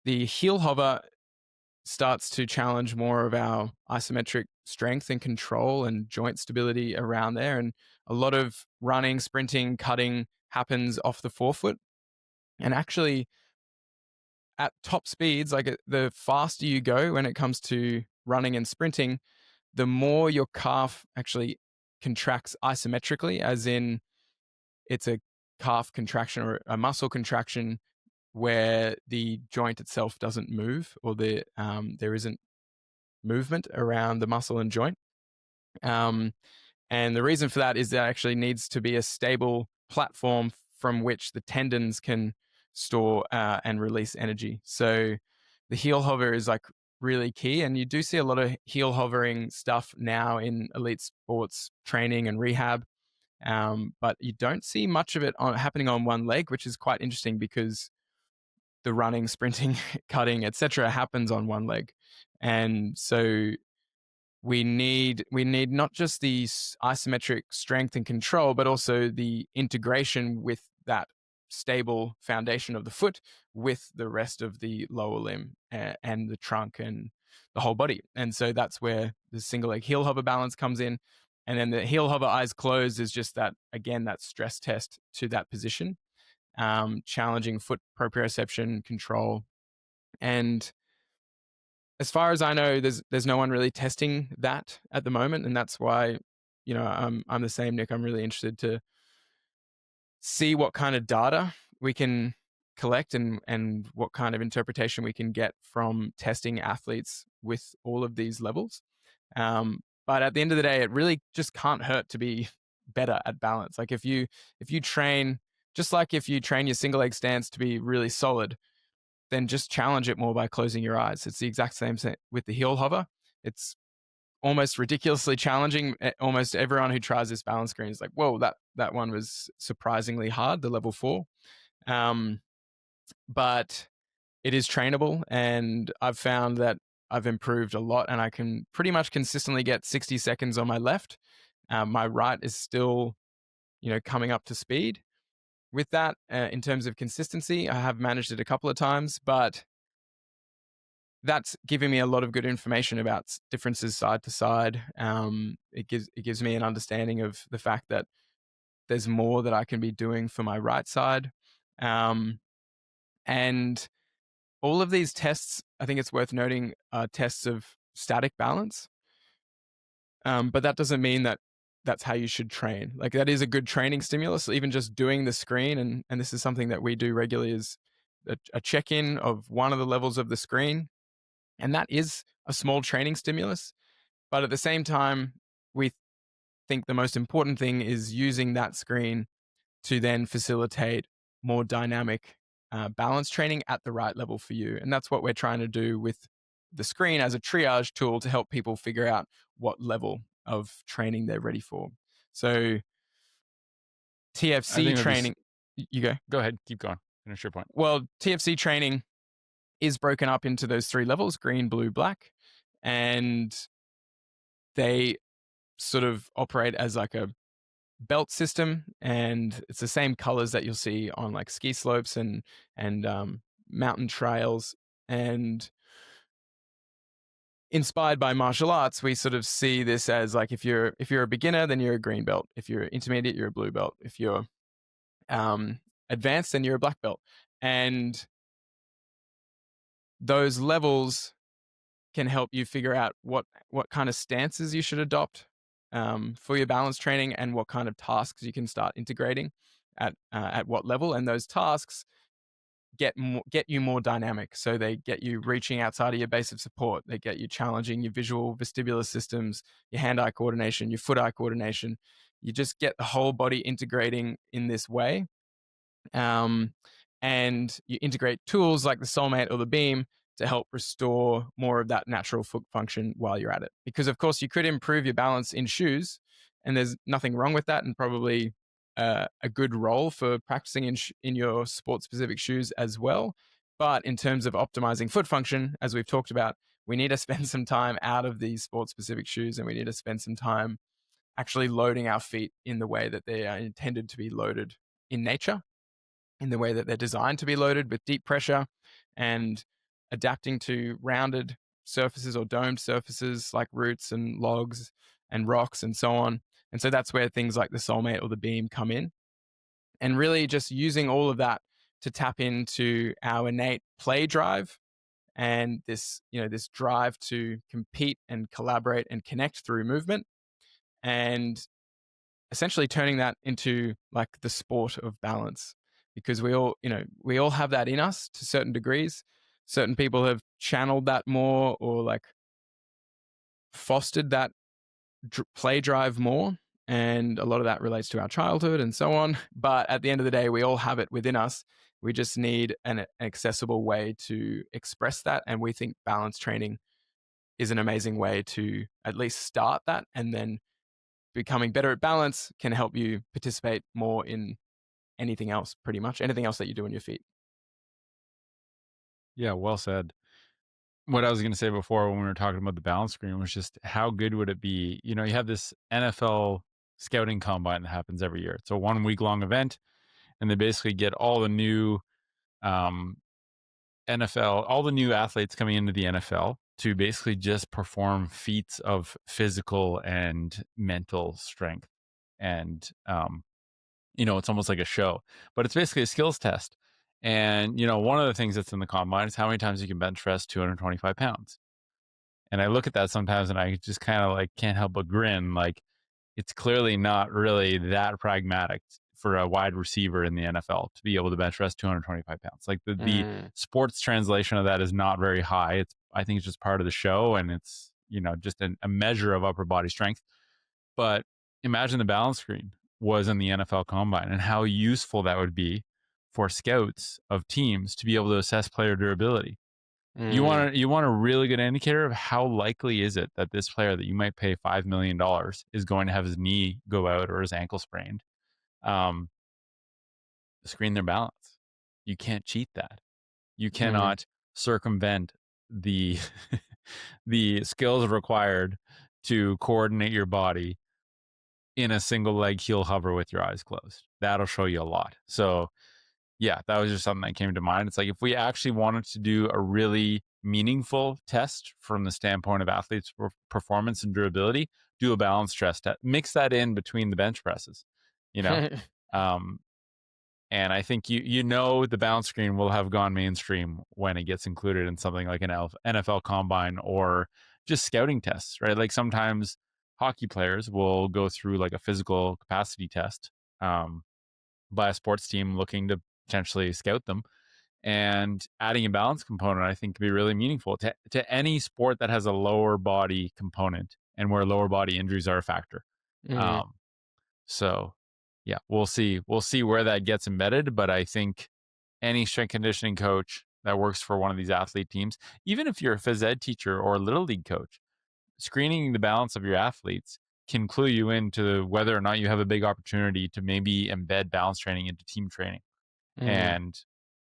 the heel hover starts to challenge more of our isometric strength and control and joint stability around there. And a lot of running, sprinting, cutting happens off the forefoot. And actually, at top speeds, like the faster you go when it comes to running and sprinting, the more your calf actually contracts isometrically, as in it's a calf contraction or a muscle contraction where the joint itself doesn't move, or there isn't movement around the muscle and joint. And the reason for that is there actually needs to be a stable platform from which the tendons can store and release energy. So the heel hover is like really key. And you do see a lot of heel hovering stuff now in elite sports training and rehab. But you don't see much of it happening on one leg, which is quite interesting because the running, sprinting, cutting, etc., happens on one leg. And so we need not just the isometric strength and control, but also the integration with that stable foundation of the foot with the rest of the lower limb and the trunk and the whole body. And so that's where the single leg heel hover balance comes in. And then the heel hover eyes closed is just that, again, that stress test to that position, challenging foot proprioception, control. And as far as I know, there's no one really testing that at the moment, and that's why, I'm the same, Nick. I'm really interested to see what kind of data we can collect and what kind of interpretation we can get from testing athletes with all of these levels. But at the end of the day, it really just can't hurt to be better at balance. Like if you train, just like if you train your single leg stance to be really solid, then just challenge it more by closing your eyes. It's the exact same with the heel hover. It's almost ridiculously challenging. Almost everyone who tries this balance screen is like, whoa, that one was surprisingly hard, the level 4. But it is trainable, and I've found that I've improved a lot, and I can pretty much consistently get 60 seconds on my left. My right is still, coming up to speed with that. In terms of consistency, I have managed it a couple of times, but that's giving me a lot of good information about differences side to side. It gives me an understanding of the fact that there's more that I can be doing for my right side. And all of these tests, I think it's worth noting, are tests of static balance. But that doesn't mean that that's how you should train. Like that is a good training stimulus. Even just doing the screen, and this is something that we do regularly, is a check-in of one of the levels of the screen. And that is a small training stimulus. But at the same time, we think the most important thing is using that screen to then facilitate more dynamic balance training at the right level for you. And that's what we're trying to do with the screen as a triage tool to help people figure out what level of training they're ready for. So TFC training, you go. Go ahead, keep going. Finish your point. Well, TFC training is broken up into those 3 levels: green, blue, black, and they sort of operate as like a belt system, and it's the same colors that you'll see on like ski slopes and mountain trails. And inspired by martial arts, we sort of see this as like, if you're a beginner, then you're a green belt. If you're intermediate, you're a blue belt. If you're advanced, then you're a black belt. And those levels can help you figure out what kind of stances you should adopt for your balance training, and what kind of tasks you can start integrating at what level. And those tasks get you more dynamic. So they get you reaching outside of your base of support. They get you challenging your visual vestibular systems, your hand-eye coordination, your foot-eye coordination. You just get the whole body integrating in this way. And you integrate tools like the Soulmate or the Beam to help restore more of that natural foot function while you're at it. Because of course you could improve your balance in shoes, and there's nothing wrong with that, and probably a good role for practicing in your sport-specific shoes as well. But in terms of optimizing foot function, as we've talked about, we need to spend some time out of these sport-specific shoes, and we need to spend some time actually loading our feet in the way that they are intended to be loaded in nature, in the way that they're designed to be loaded with deep pressure, and adapting to rounded surfaces or domed surfaces like roots and logs and rocks and so on. And so that's where things like the Soulmate or the Beam come in. And really just using all of that to tap into our innate play drive, and this drive to compete and collaborate and connect through movement, and essentially turning that into like the sport of balance. Because we all have that in us to certain degrees. Certain people have channeled that more, or like fostered that play drive more, and a lot of that relates to our childhood and so on. But at the end of the day, we all have it within us. We just need an accessible way to express that, and we think balance training is an amazing way to at least start that, and then becoming better at balance can help you participate more in anything else, pretty much anything else that you do on your feet. Yeah, well said. What I was going to say before when we were talking about the balance screen was just how good would it be? You have this NFL scouting combine that happens every year. It's a 1 week long event, and they basically get all the new all the new athletes coming into the NFL to basically just perform feats of physical and mental strength. And, it's almost like a show, but it's basically a skills test. And, one of the things that's in the combine is how many times you can bench press 225 pounds. And I look at that sometimes and I just kind of like can't help but grin. Like, it's clearly not really that pragmatic for a wide receiver in the NFL to be able to bench press 225 pounds. Like the sports translation of that is not very high. I think it's just part of the show, and it's, just a measure of upper body strength. But imagine the balance screen was in the NFL combine, and how useful that would be for scouts of teams to be able to assess player durability. You want a really good indicator of how likely is it that this player that you might pay $5 million is going to have his knee go out or his ankle sprained. Screen their balance. You can't cheat that. You cannot circumvent the the skills required to coordinate your body in a single leg heel hover with your eyes closed. That'll show you a lot. So yeah, that was just something that came to mind. It's like, if we actually wanted to do a really meaningful test from the standpoint of athletes' performance and durability, do a balance stress test. Mix that in between the bench presses, and I think the balance screen will have gone mainstream when it gets included in something like an NFL combine or just scouting tests, right? Like sometimes hockey players will go through like a physical capacity test by a sports team looking to potentially scout them, and adding a balance component I think can be really meaningful to any sport that has a lower body component and where lower body injuries are a factor. So yeah, we'll see where that gets embedded, but I think any strength conditioning coach that works for one of these athlete teams, even if you're a phys ed teacher or a little league coach, screening the balance of your athletes can clue you into whether or not you have a big opportunity to maybe embed balance training into team training. And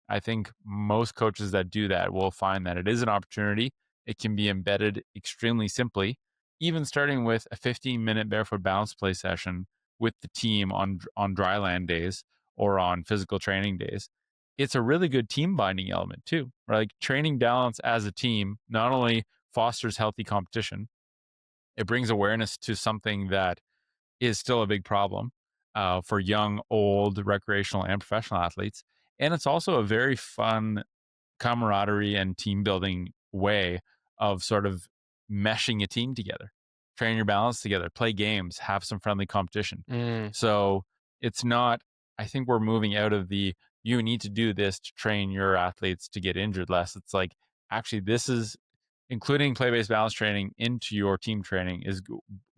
I think most coaches that do that will find that it is an opportunity. It can be embedded extremely simply, even starting with a 15-minute barefoot balance play session with the team on dry land days or on physical training days. It's a really good team binding element too. Right? Like training balance as a team not only fosters healthy competition, it brings awareness to something that is still a big problem for young, old, recreational, and professional athletes. And it's also a very fun camaraderie and team building way of sort of meshing a team together, train your balance together, play games, have some friendly competition. Mm. So it's not, I think we're moving out of the, you need to do this to train your athletes to get injured less. It's like, actually, this is including play-based balance training into your team training is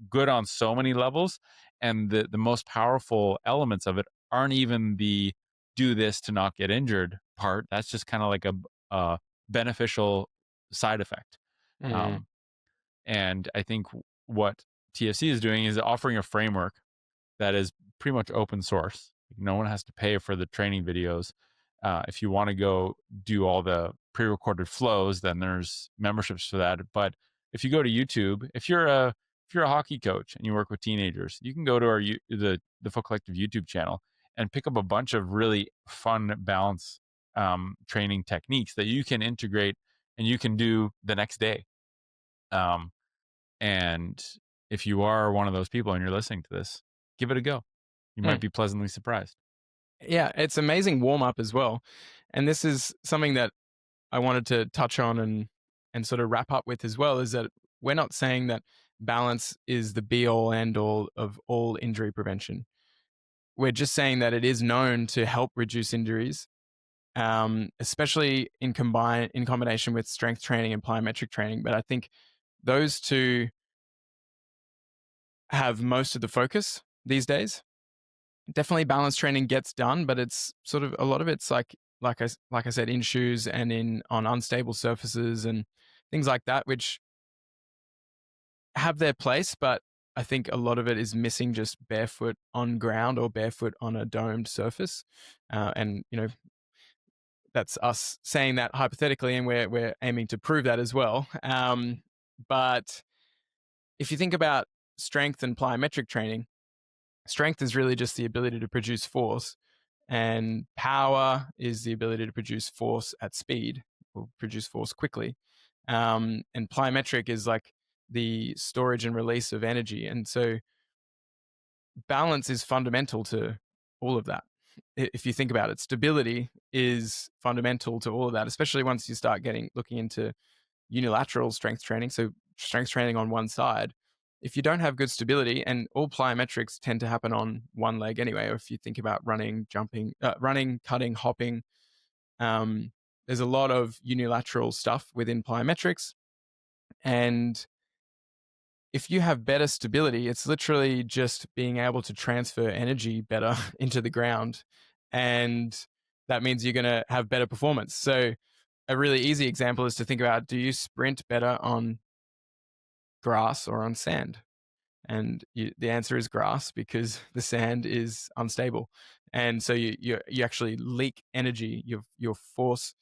good on so many levels. And the most powerful elements of it aren't even the do this to not get injured part. That's just kind of like a beneficial side effect. Mm. And I think what TFC is doing is offering a framework that is pretty much open source. No one has to pay for the training videos. If you want to go do all the pre-recorded flows, then there's memberships for that. But if you go to YouTube, if you're a hockey coach and you work with teenagers, you can go to the Foot Collective YouTube channel and pick up a bunch of really fun balance training techniques that you can integrate and you can do the next day. And if you are one of those people and you're listening to this, give it a go. You might be pleasantly surprised. Yeah, it's amazing warm up as well. And this is something that I wanted to touch on and sort of wrap up with as well, is that we're not saying that balance is the be all end all of all injury prevention. We're just saying that it is known to help reduce injuries, especially in combination with strength training and plyometric training. But I think those two have most of the focus these days. Definitely balance training gets done, but it's sort of a lot of it's like I said, in shoes and on unstable surfaces and things like that, which have their place, but I think a lot of it is missing just barefoot on ground or barefoot on a domed surface. And that's us saying that hypothetically, and we're aiming to prove that as well. But if you think about strength and plyometric training, strength is really just the ability to produce force, and power is the ability to produce force at speed or produce force quickly. And plyometric is like the storage and release of energy. And so balance is fundamental to all of that. If you think about it, stability is fundamental to all of that, especially once you start looking into unilateral strength training. So strength training on one side. If you don't have good stability, and all plyometrics tend to happen on one leg anyway, or if you think about running, jumping, running, cutting, hopping, there's a lot of unilateral stuff within plyometrics. And if you have better stability, it's literally just being able to transfer energy better into the ground. And that means you're going to have better performance. So a really easy example is to think about, do you sprint better on grass or on sand? And the answer is grass, because the sand is unstable. And so you actually leak energy. Your force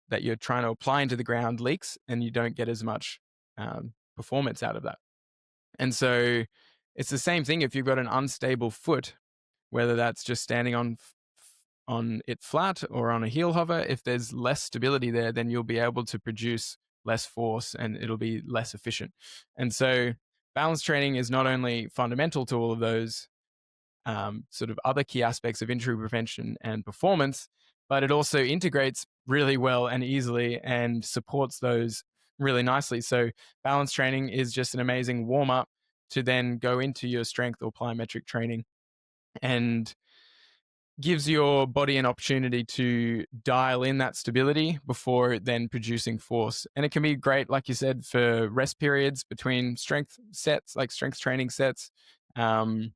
that you're trying to apply into the ground leaks, and you don't get as much performance out of that. And so it's the same thing if you've got an unstable foot, whether that's just standing on it flat or on a heel hover. If there's less stability there, then you'll be able to produce less force and it'll be less efficient. And so balance training is not only fundamental to all of those sort of other key aspects of injury prevention and performance, but it also integrates really well and easily and supports those really nicely. So balance training is just an amazing warm up to then go into your strength or plyometric training, and gives your body an opportunity to dial in that stability before then producing force. And it can be great, like you said, for rest periods between strength sets, like strength training sets. And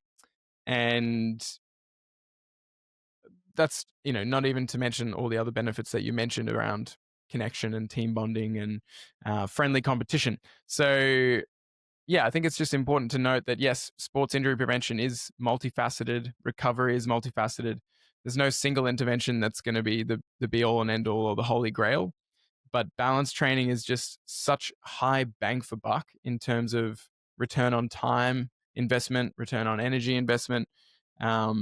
that's, not even to mention all the other benefits that you mentioned around connection and team bonding and friendly competition. So yeah, I think it's just important to note that yes, sports injury prevention is multifaceted, recovery is multifaceted, there's no single intervention that's going to be the be all and end all or the holy grail. But balance training is just such high bang for buck in terms of return on time investment, return on energy investment. I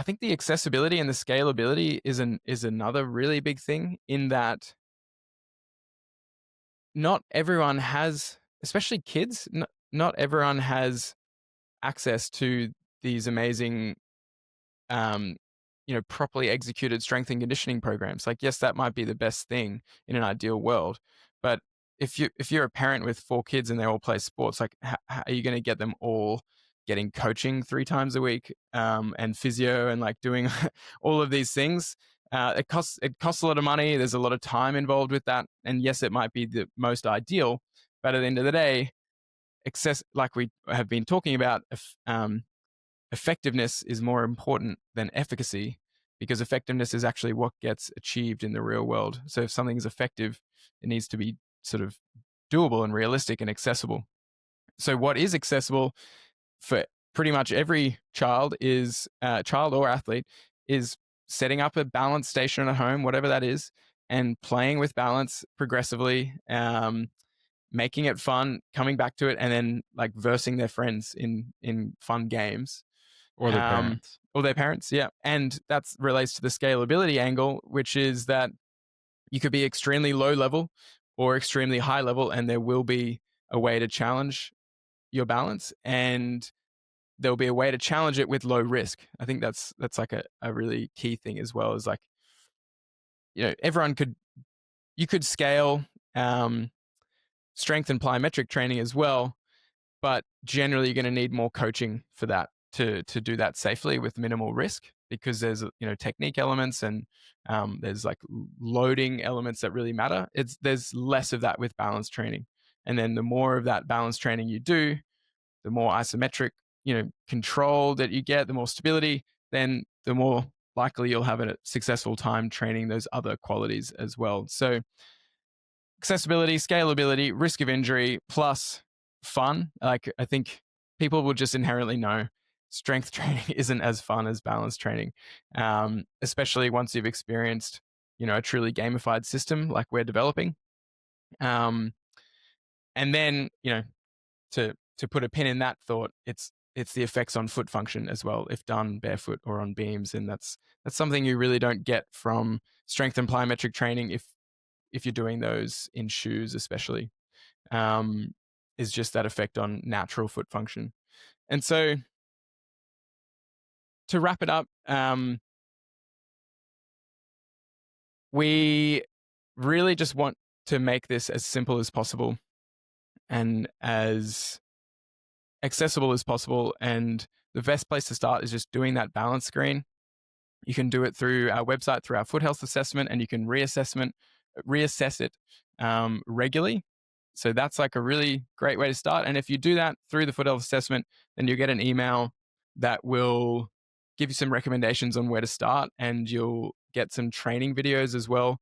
think the accessibility and the scalability is another really big thing, in that not everyone has, especially kids, not everyone has access to these amazing, properly executed strength and conditioning programs. Like, yes, that might be the best thing in an ideal world, but if you're a parent with 4 kids and they all play sports, like how are you going to get them all getting coaching 3 times a week, and physio, and like doing all of these things? It costs a lot of money. There's a lot of time involved with that, and yes, it might be the most ideal, but at the end of the day, like we have been talking about, effectiveness is more important than efficacy, because effectiveness is actually what gets achieved in the real world. So if something is effective, it needs to be sort of doable and realistic and accessible. So what is accessible for pretty much every child or athlete is setting up a balance station at home, whatever that is, and playing with balance progressively, making it fun, coming back to it, and then like versing their friends in fun games. Or their parents. Or their parents, yeah. And that relates to the scalability angle, which is that you could be extremely low level or extremely high level, and there will be a way to challenge your balance, and there'll be a way to challenge it with low risk. I think that's like a really key thing as well, is like, you could scale strength and plyometric training as well, but generally you're going to need more coaching for that to do that safely with minimal risk, because there's technique elements and there's like loading elements that really matter. There's less of that with balance training, and then the more of that balance training you do, the more isometric control that you get, the more stability, then the more likely you'll have a successful time training those other qualities as well. So accessibility, scalability, risk of injury, plus fun. Like, I think people will just inherently know strength training isn't as fun as balance training, especially once you've experienced, a truly gamified system like we're developing. And then, to put a pin in that thought, it's the effects on foot function as well, if done barefoot or on beams, and that's something you really don't get from strength and plyometric training if you're doing those in shoes, especially, is just that effect on natural foot function. And so, to wrap it up, we really just want to make this as simple as possible and as accessible as possible. And the best place to start is just doing that balance screen. You can do it through our website, through our foot health assessment, and you can reassess it regularly. So that's like a really great way to start. And if you do that through the foot health assessment, then you'll get an email that will give you some recommendations on where to start, and you'll get some training videos as well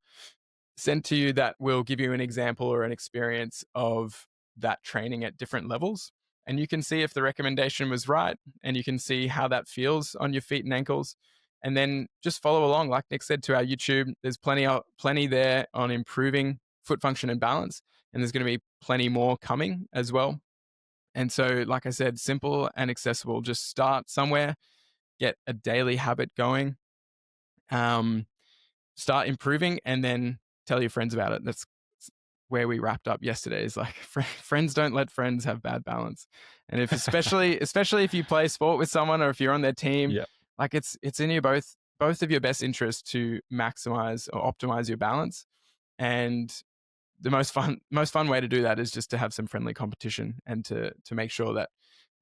sent to you that will give you an example or an experience of that training at different levels. And you can see if the recommendation was right, and you can see how that feels on your feet and ankles. And then just follow along. Like Nick said, to our YouTube, there's plenty there on improving foot function and balance. And there's going to be plenty more coming as well. And so, like I said, simple and accessible. Just start somewhere, get a daily habit going, start improving, and then tell your friends about it. That's where we wrapped up yesterday, is like, friends don't let friends have bad balance. And if especially if you play sport with someone, or if you're on their team, Yeah. like it's in your both of your best interests to maximize or optimize your balance. And the most fun way to do that is just to have some friendly competition, and to make sure that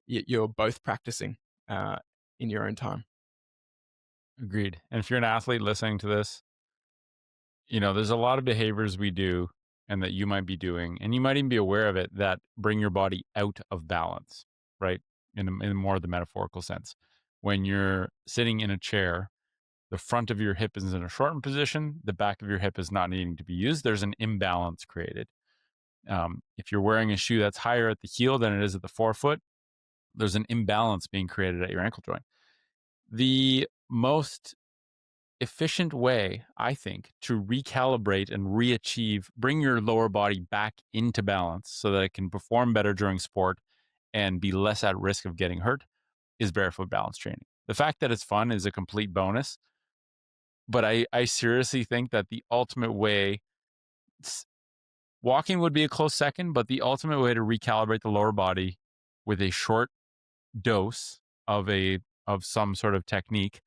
you're both practicing in your own time. Agreed. And if you're an athlete listening to this, there's a lot of behaviors we do and that you might be doing, and you might even be aware of it, that bring your body out of balance, right? In more of the metaphorical sense. When you're sitting in a chair, the front of your hip is in a shortened position, the back of your hip is not needing to be used. There's an imbalance created. If you're wearing a shoe that's higher at the heel than it is at the forefoot, there's an imbalance being created at your ankle joint. The most efficient way, I think, to recalibrate and bring your lower body back into balance so that it can perform better during sport and be less at risk of getting hurt is barefoot balance training. The fact that it's fun is a complete bonus, but I seriously think that the ultimate way, walking would be a close second, but the ultimate way to recalibrate the lower body with a short dose of some sort of technique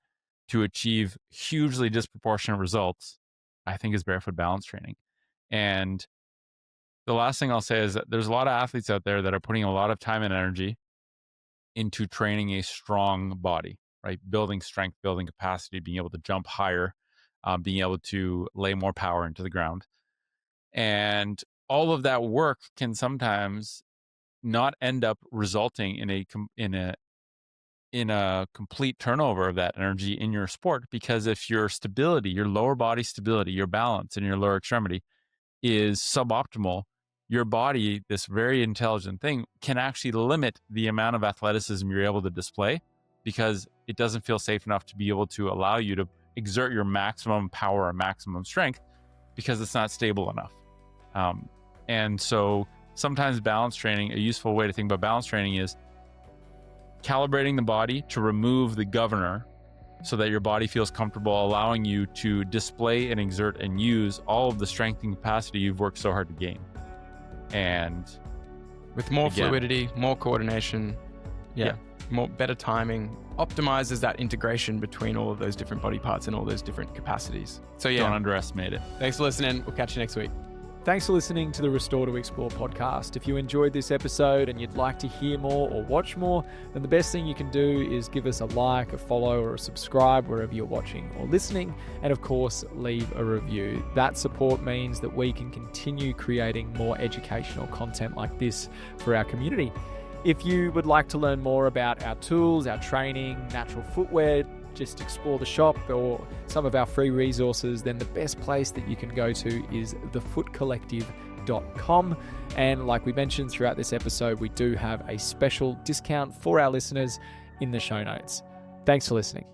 to achieve hugely disproportionate results, I think, is barefoot balance training. And the last thing I'll say is that there's a lot of athletes out there that are putting a lot of time and energy into training a strong body, right? Building strength, building capacity, being able to jump higher, being able to lay more power into the ground. And all of that work can sometimes not end up resulting in a complete turnover of that energy in your sport, because if your stability, your lower body stability, your balance in your lower extremity is suboptimal, your body, this very intelligent thing, can actually limit the amount of athleticism you're able to display because it doesn't feel safe enough to be able to allow you to exert your maximum power or maximum strength because it's not stable enough. And so sometimes balance training, a useful way to think about balance training is calibrating the body to remove the governor so that your body feels comfortable, allowing you to display and exert and use all of the strength and capacity you've worked so hard to gain. And with more fluidity, more coordination, more better timing, optimizes that integration between all of those different body parts and all those different capacities. So don't underestimate it. Thanks for listening. We'll catch you next week. Thanks for listening to the Restore to Explore podcast. If you enjoyed this episode and you'd like to hear more or watch more, then the best thing you can do is give us a like, a follow, or a subscribe wherever you're watching or listening. And of course, leave a review. That support means that we can continue creating more educational content like this for our community. If you would like to learn more about our tools, our training, natural footwear, just explore the shop or some of our free resources, then the best place that you can go to is thefootcollective.com. And like we mentioned throughout this episode, we do have a special discount for our listeners in the show notes. Thanks for listening.